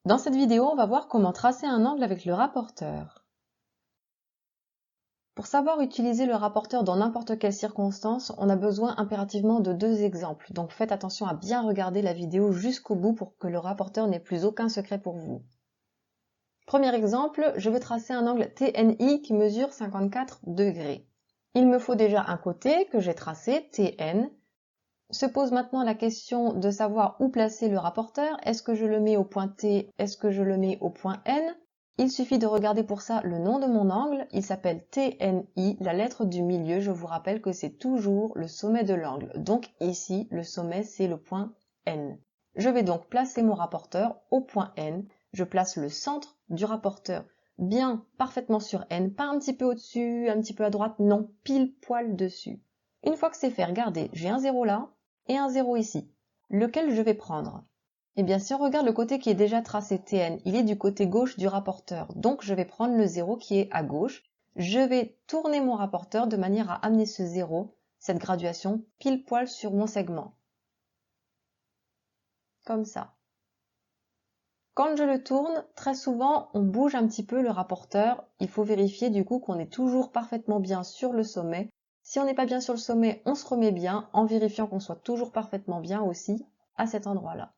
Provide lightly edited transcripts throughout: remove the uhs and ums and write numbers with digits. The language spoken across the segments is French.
Dans cette vidéo, on va voir comment tracer un angle avec le rapporteur. Pour savoir utiliser le rapporteur dans n'importe quelle circonstance, on a besoin impérativement de deux exemples. Donc faites attention à bien regarder la vidéo jusqu'au bout pour que le rapporteur n'ait plus aucun secret pour vous. Premier exemple, je veux tracer un angle TNI qui mesure 54 degrés. Il me faut déjà un côté que j'ai tracé, TN. Se pose maintenant la question de savoir où placer le rapporteur. Est-ce que je le mets au point T? Est-ce que je le mets au point N? Il suffit de regarder pour ça le nom de mon angle. Il s'appelle TNI, la lettre du milieu. Je vous rappelle que c'est toujours le sommet de l'angle. Donc ici, le sommet, c'est le point N. Je vais donc placer mon rapporteur au point N. Je place le centre du rapporteur bien parfaitement sur N, pas un petit peu au-dessus, un petit peu à droite, non, pile poil dessus. Une fois que c'est fait, regardez, j'ai un 0 là et un 0 ici. Lequel je vais prendre? Eh bien, si on regarde le côté qui est déjà tracé TN, il est du côté gauche du rapporteur. Donc, je vais prendre le 0 qui est à gauche. Je vais tourner mon rapporteur de manière à amener ce 0, cette graduation, pile poil sur mon segment. Comme ça. Quand je le tourne, très souvent, on bouge un petit peu le rapporteur. Il faut vérifier du coup qu'on est toujours parfaitement bien sur le sommet. Si on n'est pas bien sur le sommet, on se remet bien en vérifiant qu'on soit toujours parfaitement bien aussi à cet endroit-là.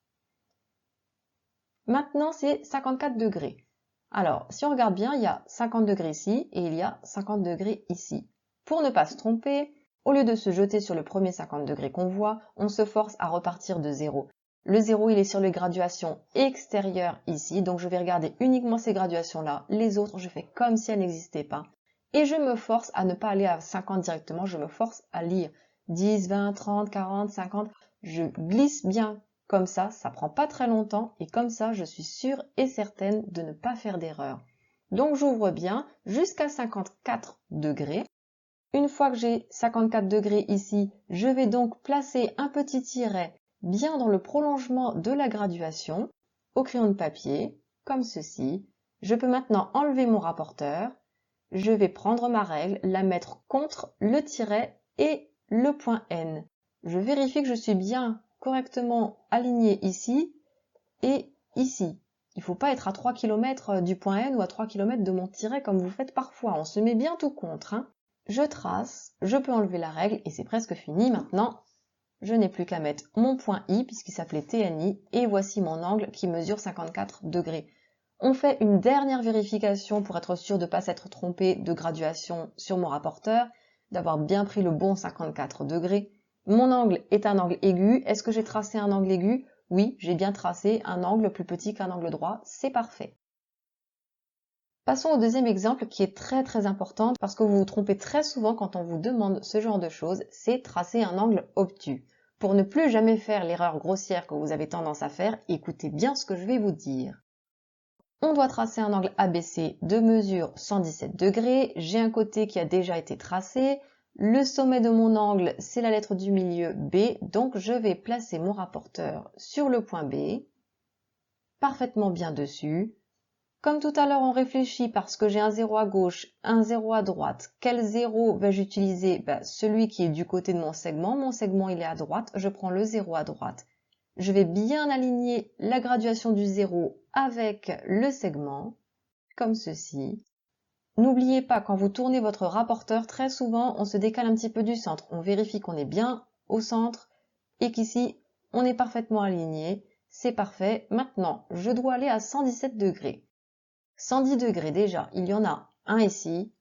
Maintenant, c'est 54 degrés. Alors, si on regarde bien, il y a 50 degrés ici et il y a 50 degrés ici. Pour ne pas se tromper, au lieu de se jeter sur le premier 50 degrés qu'on voit, on se force à repartir de 0. Le 0, il est sur les graduations extérieures ici, donc je vais regarder uniquement ces graduations-là. Les autres, je fais comme si elles n'existaient pas. Et je me force à ne pas aller à 50 directement, je me force à lire 10, 20, 30, 40, 50. Je glisse bien comme ça prend pas très longtemps et comme ça, je suis sûre et certaine de ne pas faire d'erreur. Donc j'ouvre bien jusqu'à 54 degrés. Une fois que j'ai 54 degrés ici, je vais donc placer un petit tiret bien dans le prolongement de la graduation, au crayon de papier, comme ceci. Je peux maintenant enlever mon rapporteur. Je vais prendre ma règle, la mettre contre le tiret et le point N. Je vérifie que je suis bien correctement aligné ici et ici. Il ne faut pas être à 3 km du point N ou à 3 km de mon tiret comme vous faites parfois. On se met bien tout contre. Hein. Je trace, je peux enlever la règle et c'est presque fini. Maintenant, je n'ai plus qu'à mettre mon point I puisqu'il s'appelait TNI et voici mon angle qui mesure 54 degrés. On fait une dernière vérification pour être sûr de ne pas s'être trompé de graduation sur mon rapporteur, d'avoir bien pris le bon 54 degrés. Mon angle est un angle aigu. Est-ce que j'ai tracé un angle aigu? Oui, j'ai bien tracé un angle plus petit qu'un angle droit. C'est parfait. Passons au deuxième exemple qui est très important parce que vous vous trompez très souvent quand on vous demande ce genre de choses, c'est tracer un angle obtus. Pour ne plus jamais faire l'erreur grossière que vous avez tendance à faire, écoutez bien ce que je vais vous dire. On doit tracer un angle ABC de mesure 117 degrés. J'ai un côté qui a déjà été tracé. Le sommet de mon angle, c'est la lettre du milieu B. Donc, je vais placer mon rapporteur sur le point B, parfaitement bien dessus. Comme tout à l'heure, on réfléchit parce que j'ai un 0 à gauche, un 0 à droite. Quel 0 vais-je utiliser? Celui qui est du côté de mon segment. Mon segment, il est à droite. Je prends le 0 à droite. Je vais bien aligner la graduation du 0 avec le segment, comme ceci. N'oubliez pas, quand vous tournez votre rapporteur, très souvent, on se décale un petit peu du centre. On vérifie qu'on est bien au centre et qu'ici, on est parfaitement aligné. C'est parfait. Maintenant, je dois aller à 117 degrés. 110 degrés déjà, il y en a un ici,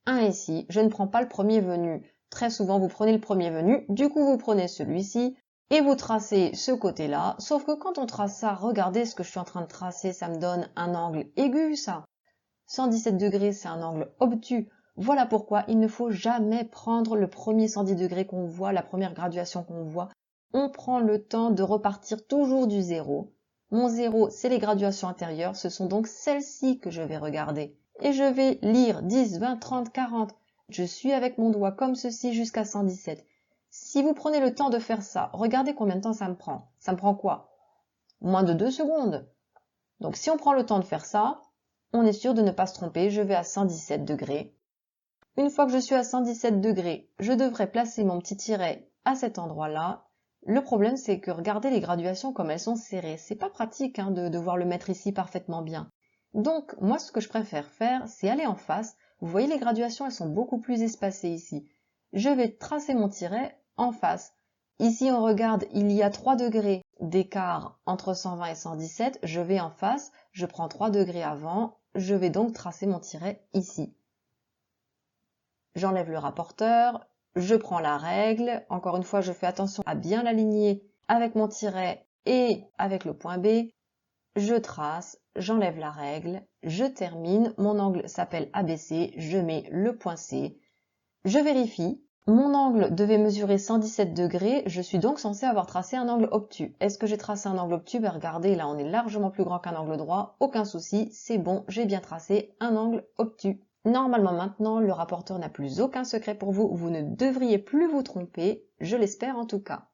un ici. Je ne prends pas le premier venu. Très souvent, vous prenez le premier venu, du coup, vous prenez celui-ci. Et vous tracez ce côté-là, sauf que quand on trace ça, regardez ce que je suis en train de tracer, ça me donne un angle aigu, ça. 117 degrés, c'est un angle obtus. Voilà pourquoi il ne faut jamais prendre le premier 110 degrés qu'on voit, la première graduation qu'on voit. On prend le temps de repartir toujours du 0. Mon 0, c'est les graduations intérieures, ce sont donc celles-ci que je vais regarder. Et je vais lire 10, 20, 30, 40. Je suis avec mon doigt comme ceci jusqu'à 117. Si vous prenez le temps de faire ça, regardez combien de temps ça me prend. Ça me prend quoi? Moins de 2 secondes. Donc si on prend le temps de faire ça, on est sûr de ne pas se tromper. Je vais à 117 degrés. Une fois que je suis à 117 degrés, je devrais placer mon petit tiret à cet endroit-là. Le problème, c'est que regardez les graduations comme elles sont serrées. C'est pas pratique hein, de devoir le mettre ici parfaitement bien. Donc, moi, ce que je préfère faire, c'est aller en face. Vous voyez, les graduations, elles sont beaucoup plus espacées ici. Je vais tracer mon tiret en face. Ici, on regarde, il y a 3 degrés d'écart entre 120 et 117. Je vais en face, je prends 3 degrés avant. Je vais donc tracer mon tiret ici. J'enlève le rapporteur. Je prends la règle, encore une fois je fais attention à bien l'aligner avec mon tiret et avec le point B, je trace, j'enlève la règle, je termine, mon angle s'appelle ABC, je mets le point C, je vérifie, mon angle devait mesurer 117 degrés, je suis donc censé avoir tracé un angle obtus. Est-ce que j'ai tracé un angle obtus? Ben regardez, là on est largement plus grand qu'un angle droit, aucun souci, c'est bon, j'ai bien tracé un angle obtus. Normalement maintenant, le rapporteur n'a plus aucun secret pour vous, vous ne devriez plus vous tromper, je l'espère en tout cas.